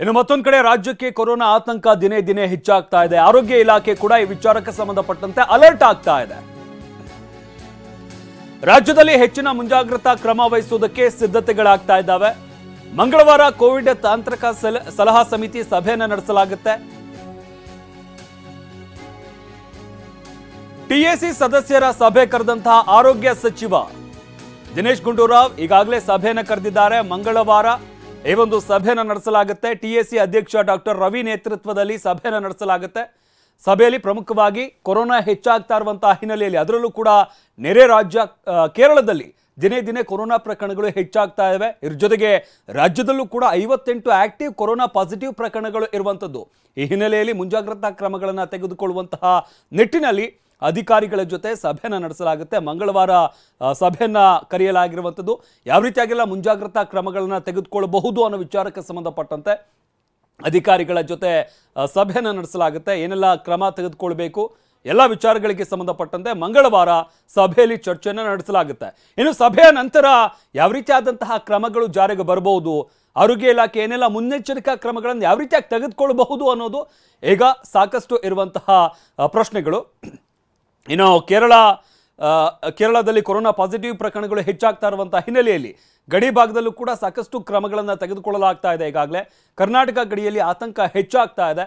ಇನ್ನು ಮತ್ತೊಂದು ಕಡೆ ರಾಜ್ಯಕ್ಕೆ ಕೊರೋನಾ ಆತಂಕ ದಿನೇ ದಿನೇ ಹೆಚ್ಚಾಗ್ತಾ ಇದೆ. ಆರೋಗ್ಯ ಇಲಾಖೆ ಕೂಡ ಈ ವಿಚಾರಕ್ಕೆ ಸಂಬಂಧಪಟ್ಟಂತೆ ಅಲರ್ಟ್ ಆಗ್ತಾ ಇದೆ. ರಾಜ್ಯದಲ್ಲಿ ಹೆಚ್ಚಿನ ಮುಂಜಾಗ್ರತಾ ಕ್ರಮ ವಹಿಸುವುದಕ್ಕೆ ಸಿದ್ಧತೆಗಳಾಗ್ತಾ ಇದ್ದಾವೆ. ಮಂಗಳವಾರ ಕೋವಿಡ್ ತಾಂತ್ರಿಕ ಸಲಹಾ ಸಮಿತಿ ಸಭೆಯನ್ನು ನಡೆಸಲಾಗುತ್ತೆ. ಟಿಎಸಿ ಸದಸ್ಯರ ಸಭೆ ಕರೆದಂತಹ ಆರೋಗ್ಯ ಸಚಿವ ದಿನೇಶ್ ಗುಂಡೂರಾವ್ ಈಗಾಗಲೇ ಸಭೆಯನ್ನು ಕರೆದಿದ್ದಾರೆ. ಮಂಗಳವಾರ ಈ ಒಂದು ಸಭೆಯನ್ನು ನಡೆಸಲಾಗುತ್ತೆ. ಟಿಎಸಿ ಅಧ್ಯಕ್ಷ ಡಾಕ್ಟರ್ ರವಿ ನೇತೃತ್ವದಲ್ಲಿ ಸಭೆಯನ್ನು ನಡೆಸಲಾಗುತ್ತೆ. ಸಭೆಯಲ್ಲಿ ಪ್ರಮುಖವಾಗಿ ಕೊರೋನಾ ಹೆಚ್ಚಾಗ್ತಾ ಇರುವಂತಹ ಹಿನ್ನೆಲೆಯಲ್ಲಿ ಅದರಲ್ಲೂ ಕೂಡ ನೆರೆ ರಾಜ್ಯ ಕೇರಳದಲ್ಲಿ ದಿನೇ ದಿನೇ ಕೊರೋನಾ ಪ್ರಕರಣಗಳು ಹೆಚ್ಚಾಗ್ತಾ ಇವೆ. ಇದ್ರ ಜೊತೆಗೆ ರಾಜ್ಯದಲ್ಲೂ ಕೂಡ 58 ಆಕ್ಟಿವ್ ಕೊರೋನಾ ಪಾಸಿಟಿವ್ ಪ್ರಕರಣಗಳು ಇರುವಂಥದ್ದು. ಈ ಹಿನ್ನೆಲೆಯಲ್ಲಿ ಮುಂಜಾಗ್ರತಾ ಕ್ರಮಗಳನ್ನು ತೆಗೆದುಕೊಳ್ಳುವಂತಹ ನಿಟ್ಟಿನಲ್ಲಿ ಅಧಿಕಾರಿಗಳ ಜೊತೆ ಸಭೆಯನ್ನು ನಡೆಸಲಾಗುತ್ತೆ. ಮಂಗಳವಾರ ಸಭೆಯನ್ನ ಕರೆಯಲಾಗಿರುವಂಥದ್ದು. ಯಾವ ರೀತಿಯಾಗೆಲ್ಲ ಮುಂಜಾಗ್ರತಾ ಕ್ರಮಗಳನ್ನು ತೆಗೆದುಕೊಳ್ಳಬಹುದು ಅನ್ನೋ ವಿಚಾರಕ್ಕೆ ಸಂಬಂಧಪಟ್ಟಂತೆ ಅಧಿಕಾರಿಗಳ ಜೊತೆ ಸಭೆಯನ್ನು ನಡೆಸಲಾಗುತ್ತೆ. ಏನೆಲ್ಲ ಕ್ರಮ ತೆಗೆದುಕೊಳ್ಬೇಕು ಎಲ್ಲ ವಿಚಾರಗಳಿಗೆ ಸಂಬಂಧಪಟ್ಟಂತೆ ಮಂಗಳವಾರ ಸಭೆಯಲ್ಲಿ ಚರ್ಚೆಯನ್ನು ನಡೆಸಲಾಗುತ್ತೆ. ಇನ್ನು ಸಭೆಯ ನಂತರ ಯಾವ ರೀತಿಯಾದಂತಹ ಕ್ರಮಗಳು ಜಾರಿಗೆ ಬರಬಹುದು, ಆರೋಗ್ಯ ಇಲಾಖೆ ಏನೆಲ್ಲ ಮುನ್ನೆಚ್ಚರಿಕಾ ಕ್ರಮಗಳನ್ನು ಯಾವ ರೀತಿಯಾಗಿ ತೆಗೆದುಕೊಳ್ಳಬಹುದು ಅನ್ನೋದು ಈಗ ಸಾಕಷ್ಟು ಇರುವಂತಹ ಪ್ರಶ್ನೆಗಳು. ಇನ್ನು ಕೇರಳದಲ್ಲಿ ಕೊರೋನಾ ಪಾಸಿಟಿವ್ ಪ್ರಕರಣಗಳು ಹೆಚ್ಚಾಗ್ತಾ ಇರುವಂತಹ ಹಿನ್ನೆಲೆಯಲ್ಲಿ ಗಡಿ ಭಾಗದಲ್ಲೂ ಕೂಡ ಸಾಕಷ್ಟು ಕ್ರಮಗಳನ್ನು ತೆಗೆದುಕೊಳ್ಳಲಾಗ್ತಾ ಇದೆ. ಈಗಾಗಲೇ ಕರ್ನಾಟಕ ಗಡಿಯಲ್ಲಿ ಆತಂಕ ಹೆಚ್ಚಾಗ್ತಾ ಇದೆ.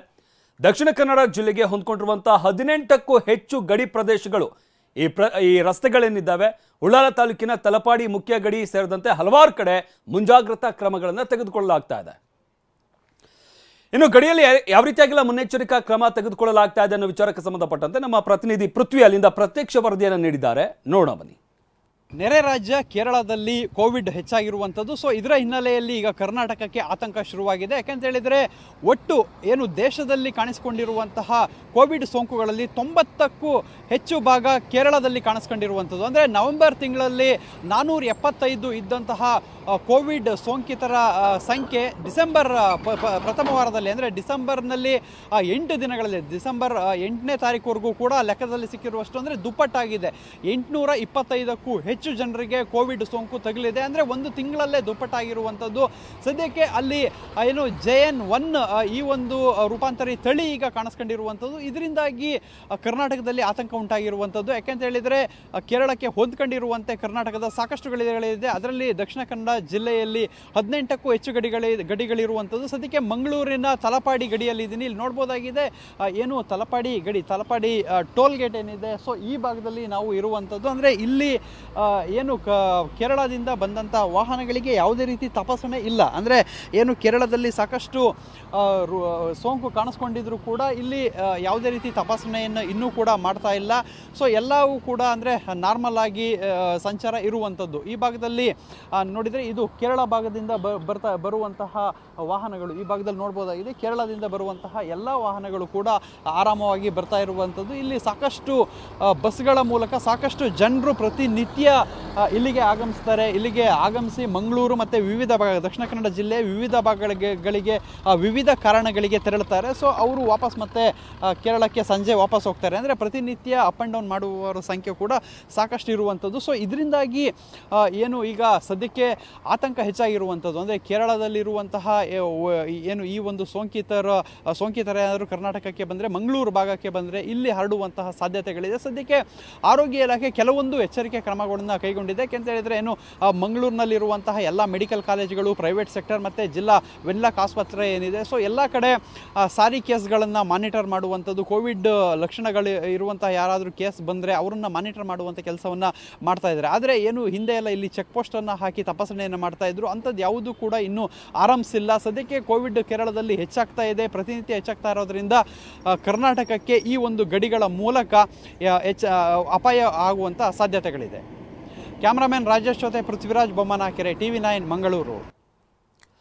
ದಕ್ಷಿಣ ಕನ್ನಡ ಜಿಲ್ಲೆಗೆ ಹೊಂದ್ಕೊಂಡಿರುವಂತಹ 18ಕ್ಕೂ ಹೆಚ್ಚು ಗಡಿ ಪ್ರದೇಶಗಳು ಈ ರಸ್ತೆಗಳೇನಿದ್ದಾವೆ ಉಳ್ಳಾಲ ತಾಲೂಕಿನ ತಲಪಾಡಿ ಮುಖ್ಯ ಗಡಿ ಸೇರಿದಂತೆ ಹಲವಾರು ಕಡೆ ಮುಂಜಾಗ್ರತಾ ಕ್ರಮಗಳನ್ನು ತೆಗೆದುಕೊಳ್ಳಲಾಗ್ತಾ ಇದೆ. ಇನ್ನು ಗಡಿಯಲ್ಲಿ ಯಾವ ರೀತಿಯಾಗಿಲ್ಲ ಮುನ್ನೆಚ್ಚರಿಕಾ ಕ್ರಮ ತೆಗೆದುಕೊಳ್ಳಲಾಗ್ತಾ ಇದೆ ಅನ್ನೋ ವಿಚಾರಕ್ಕೆ ಸಂಬಂಧಪಟ್ಟಂತೆ ನಮ್ಮ ಪ್ರತಿನಿಧಿ ಪೃಥ್ವಿ ಅಲ್ಲಿಂದ ಪ್ರತ್ಯಕ್ಷ ವರದಿಯನ್ನು ನೀಡಿದ್ದಾರೆ. ನೋಡೋಣ ಬನ್ನಿ. ನೆರೆ ರಾಜ್ಯ ಕೇರಳದಲ್ಲಿ ಕೋವಿಡ್ ಹೆಚ್ಚಾಗಿರುವಂಥದ್ದು. ಸೊ ಇದರ ಹಿನ್ನೆಲೆಯಲ್ಲಿ ಈಗ ಕರ್ನಾಟಕಕ್ಕೆ ಆತಂಕ ಶುರುವಾಗಿದೆ. ಯಾಕೆಂತ ಹೇಳಿದರೆ ಒಟ್ಟು ಏನು ದೇಶದಲ್ಲಿ ಕಾಣಿಸಿಕೊಂಡಿರುವಂತಹ ಕೋವಿಡ್ ಸೋಂಕುಗಳಲ್ಲಿ 90ಕ್ಕೂ ಹೆಚ್ಚು ಭಾಗ ಕೇರಳದಲ್ಲಿ ಕಾಣಿಸ್ಕೊಂಡಿರುವಂಥದ್ದು. ಅಂದರೆ ನವೆಂಬರ್ ತಿಂಗಳಲ್ಲಿ 475 ಇದ್ದಂತಹ ಕೋವಿಡ್ ಸೋಂಕಿತರ ಸಂಖ್ಯೆ ಡಿಸೆಂಬರ್ ಪ್ರಥಮ ವಾರದಲ್ಲಿ ಅಂದರೆ ಡಿಸೆಂಬರ್ನಲ್ಲಿ 8 ದಿನಗಳಲ್ಲಿ ಡಿಸೆಂಬರ್ 8ನೇ ತಾರೀಕುವರೆಗೂ ಕೂಡ ಲೆಕ್ಕದಲ್ಲಿ ಸಿಕ್ಕಿರುವಷ್ಟು ಅಂದರೆ ದುಪ್ಪಟ್ಟಾಗಿದೆ. 825ಕ್ಕೂ ಹೆಚ್ಚು ಜನರಿಗೆ ಕೋವಿಡ್ ಸೋಂಕು ತಗುಲಿದೆ. ಅಂದರೆ ಒಂದು ತಿಂಗಳಲ್ಲೇ ದುಪ್ಪಟ್ಟಾಗಿರುವಂಥದ್ದು. ಸದ್ಯಕ್ಕೆ ಅಲ್ಲಿ ಏನು JN1 ಈ ಒಂದು ರೂಪಾಂತರಿ ತಳಿ ಈಗ ಕಾಣಿಸ್ಕೊಂಡಿರುವಂಥದ್ದು. ಇದರಿಂದಾಗಿ ಕರ್ನಾಟಕದಲ್ಲಿ ಆತಂಕ ಉಂಟಾಗಿರುವಂಥದ್ದು. ಯಾಕೆಂತ ಹೇಳಿದರೆ ಕೇರಳಕ್ಕೆ ಹೊಂದ್ಕೊಂಡಿರುವಂತೆ ಕರ್ನಾಟಕದ ಸಾಕಷ್ಟು ಗಡಿಗಳಿದೆ. ಅದರಲ್ಲಿ ದಕ್ಷಿಣ ಕನ್ನಡ ಜಿಲ್ಲೆಯಲ್ಲಿ 18ಕ್ಕೂ ಹೆಚ್ಚು ಗಡಿಗಳಿರುವಂಥದ್ದು. ಸದ್ಯಕ್ಕೆ ಮಂಗಳೂರಿನ ತಲಪಾಡಿ ಗಡಿಯಲ್ಲಿ ಇದ್ದೀನಿ. ಇಲ್ಲಿ ನೋಡ್ಬೋದಾಗಿದೆ ಏನು ತಲಪಾಡಿ ಗಡಿ, ತಲಪಾಡಿ ಟೋಲ್ ಗೇಟ್ ಏನಿದೆ. ಸೊ ಈ ಭಾಗದಲ್ಲಿ ನಾವು ಇರುವಂಥದ್ದು. ಅಂದರೆ ಇಲ್ಲಿ ಏನು ಕೇರಳದಿಂದ ಬಂದಂಥ ವಾಹನಗಳಿಗೆ ಯಾವುದೇ ರೀತಿ ತಪಾಸಣೆ ಇಲ್ಲ. ಅಂದರೆ ಏನು ಕೇರಳದಲ್ಲಿ ಸಾಕಷ್ಟು ಸೋಂಕು ಕಾಣಿಸ್ಕೊಂಡಿದ್ರು ಕೂಡ ಇಲ್ಲಿ ಯಾವುದೇ ರೀತಿ ತಪಾಸಣೆಯನ್ನು ಇನ್ನೂ ಕೂಡ ಮಾಡ್ತಾ ಇಲ್ಲ. ಸೊ ಎಲ್ಲವೂ ಕೂಡ ಅಂದರೆ ನಾರ್ಮಲ್ ಆಗಿ ಸಂಚಾರ ಇರುವಂಥದ್ದು. ಈ ಭಾಗದಲ್ಲಿ ನೋಡಿದರೆ ಇದು ಕೇರಳ ಭಾಗದಿಂದ ಬರುವಂತಹ ವಾಹನಗಳು ಈ ಭಾಗದಲ್ಲಿ ನೋಡ್ಬೋದಾಗಿದೆ. ಕೇರಳದಿಂದ ಬರುವಂತಹ ಎಲ್ಲ ವಾಹನಗಳು ಕೂಡ ಆರಾಮವಾಗಿ ಬರ್ತಾ ಇರುವಂಥದ್ದು. ಇಲ್ಲಿ ಸಾಕಷ್ಟು ಬಸ್ಗಳ ಮೂಲಕ ಸಾಕಷ್ಟು ಜನರು ಪ್ರತಿನಿತ್ಯ ಇಲ್ಲಿಗೆ ಆಗಮಿಸ್ತಾರೆ. ಇಲ್ಲಿಗೆ ಆಗಮಿಸಿ ಮಂಗಳೂರು ಮತ್ತು ವಿವಿಧ ಭಾಗ ದಕ್ಷಿಣ ಕನ್ನಡ ಜಿಲ್ಲೆಯ ವಿವಿಧ ಭಾಗಗಳಿಗೆ ವಿವಿಧ ಕಾರಣಗಳಿಗೆ ತೆರಳುತ್ತಾರೆ. ಸೊ ಅವರು ವಾಪಸ್ ಮತ್ತೆ ಕೇರಳಕ್ಕೆ ಸಂಜೆ ವಾಪಸ್ ಹೋಗ್ತಾರೆ. ಅಂದರೆ ಪ್ರತಿನಿತ್ಯ ಅಪ್ ಆ್ಯಂಡ್ ಡೌನ್ ಮಾಡುವವರ ಸಂಖ್ಯೆ ಕೂಡ ಸಾಕಷ್ಟು ಇರುವಂಥದ್ದು. ಸೊ ಇದರಿಂದಾಗಿ ಏನು ಈಗ ಸದ್ಯಕ್ಕೆ ಆತಂಕ ಹೆಚ್ಚಾಗಿರುವಂಥದ್ದು. ಅಂದರೆ ಕೇರಳದಲ್ಲಿರುವಂತಹ ಏನು ಈ ಒಂದು ಸೋಂಕಿತರ ಏನಾದರೂ ಕರ್ನಾಟಕಕ್ಕೆ ಬಂದರೆ ಮಂಗಳೂರು ಭಾಗಕ್ಕೆ ಬಂದರೆ ಇಲ್ಲಿ ಹರಡುವಂತಹ ಸಾಧ್ಯತೆಗಳಿದೆ. ಸದ್ಯಕ್ಕೆ ಆರೋಗ್ಯ ಇಲಾಖೆ ಕೆಲವೊಂದು ಎಚ್ಚರಿಕೆ ಕ್ರಮಗಳನ್ನು ಕೈಗೊಂಡಿದೆ. ಯಾಕೆಂತ ಹೇಳಿದರೆ ಏನು ಮಂಗಳೂರಿನಲ್ಲಿರುವಂತಹ ಎಲ್ಲ ಮೆಡಿಕಲ್ ಕಾಲೇಜುಗಳು, ಪ್ರೈವೇಟ್ ಸೆಕ್ಟರ್ ಮತ್ತು ಜಿಲ್ಲಾ ವೆನ್ಲಾಕ್ ಆಸ್ಪತ್ರೆ ಏನಿದೆ, ಸೊ ಎಲ್ಲ ಕಡೆ ಸಾರಿ ಕೇಸ್ಗಳನ್ನು ಮಾನಿಟರ್ ಮಾಡುವಂಥದ್ದು. ಕೋವಿಡ್ ಲಕ್ಷಣಗಳು ಇರುವಂತಹ ಯಾರಾದರೂ ಕೇಸ್ ಬಂದರೆ ಅವರನ್ನು ಮಾನಿಟರ್ ಮಾಡುವಂಥ ಕೆಲಸವನ್ನು ಮಾಡ್ತಾ ಇದ್ದಾರೆ. ಆದರೆ ಏನು ಹಿಂದೆ ಎಲ್ಲ ಇಲ್ಲಿ ಚೆಕ್ ಪೋಸ್ಟನ್ನು ಹಾಕಿ ತಪಾಸಣೆಯನ್ನು ಮಾಡ್ತಾ ಇದ್ರು, ಅಂಥದ್ದು ಯಾವುದೂ ಕೂಡ ಇನ್ನೂ ಆರಂಭಿಸಿಲ್ಲ. ಸದ್ಯಕ್ಕೆ ಕೋವಿಡ್ ಕೇರಳದಲ್ಲಿ ಹೆಚ್ಚಾಗ್ತಾ ಇದೆ, ಪ್ರತಿನಿತ್ಯ ಹೆಚ್ಚಾಗ್ತಾ ಇರೋದ್ರಿಂದ ಕರ್ನಾಟಕಕ್ಕೆ ಈ ಒಂದು ಗಡಿಗಳ ಮೂಲಕ ಅಪಾಯ ಆಗುವಂಥ ಸಾಧ್ಯತೆಗಳಿದೆ. ಕ್ಯಾಮ್ರಾಮನ್ ರಾಜೇಶ್ ಜೊತೆ ಪೃಥ್ವಿರಾಜ್ ಬೊಮ್ಮನಕೆರೆ, TV9 ಮಂಗಳೂರು.